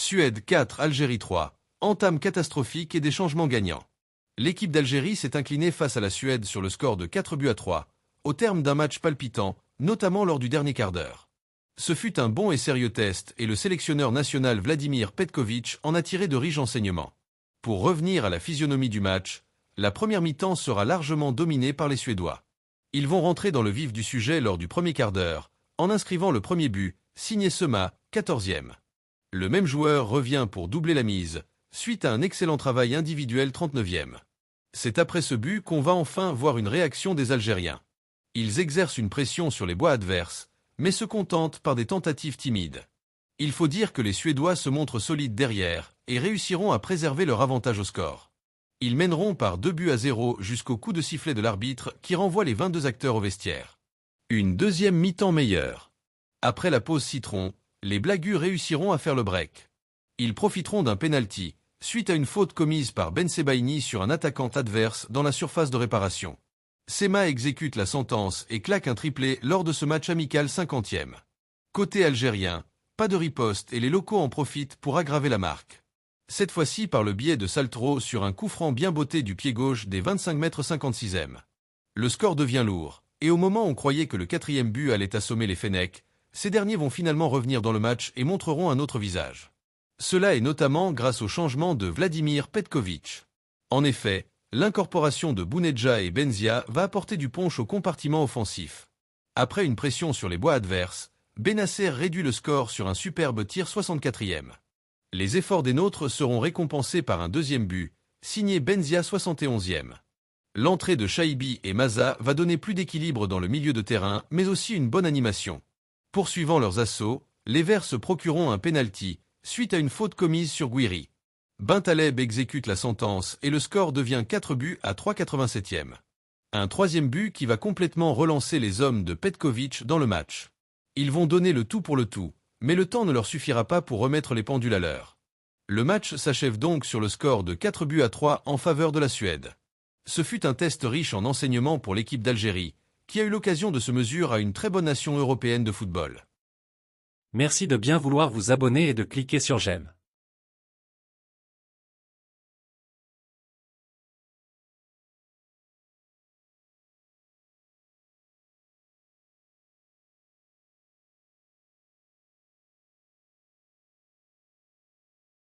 Suède 4, Algérie 3. Entame catastrophique et des changements gagnants. L'équipe d'Algérie s'est inclinée face à la Suède sur le score de 4-3, au terme d'un match palpitant, notamment lors du dernier quart d'heure. Ce fut un bon et sérieux test et le sélectionneur national Vladimir Petković en a tiré de riches enseignements. Pour revenir à la physionomie du match, la première mi-temps sera largement dominée par les Suédois. Ils vont rentrer dans le vif du sujet lors du premier quart d'heure, en inscrivant le premier but, signé Sema, 14e. Le même joueur revient pour doubler la mise, suite à un excellent travail individuel 39e. C'est après ce but qu'on va enfin voir une réaction des Algériens. Ils exercent une pression sur les bois adverses, mais se contentent par des tentatives timides. Il faut dire que les Suédois se montrent solides derrière et réussiront à préserver leur avantage au score. Ils mèneront par 2-0 jusqu'au coup de sifflet de l'arbitre qui renvoie les 22 acteurs au vestiaire. Une deuxième mi-temps meilleure. Après la pause citron, les Blagus réussiront à faire le break. Ils profiteront d'un penalty, suite à une faute commise par Ben Sebaini sur un attaquant adverse dans la surface de réparation. Sema exécute la sentence et claque un triplé lors de ce match amical 50e. Côté algérien, pas de riposte et les locaux en profitent pour aggraver la marque. Cette fois-ci par le biais de Saltro sur un coup franc bien botté du pied gauche des 25 mètres 56e. Le score devient lourd, et au moment où on croyait que le quatrième but allait assommer les Fennecs, ces derniers vont finalement revenir dans le match et montreront un autre visage. Cela est notamment grâce au changement de Vladimir Petković. En effet, l'incorporation de Bounedjah et Benzia va apporter du punch au compartiment offensif. Après une pression sur les bois adverses, Benasser réduit le score sur un superbe tir 64e. Les efforts des nôtres seront récompensés par un deuxième but, signé Benzia 71e. L'entrée de Shaibi et Maza va donner plus d'équilibre dans le milieu de terrain, mais aussi une bonne animation. Poursuivant leurs assauts, les Verts se procureront un penalty, suite à une faute commise sur Guiri. Bentaleb exécute la sentence et le score devient 4-3 87e. Un troisième but qui va complètement relancer les hommes de Petković dans le match. Ils vont donner le tout pour le tout, mais le temps ne leur suffira pas pour remettre les pendules à l'heure. Le match s'achève donc sur le score de 4-3 en faveur de la Suède. Ce fut un test riche en enseignements pour l'équipe d'Algérie, qui a eu l'occasion de se mesurer à une très bonne nation européenne de football. Merci de bien vouloir vous abonner et de cliquer sur j'aime.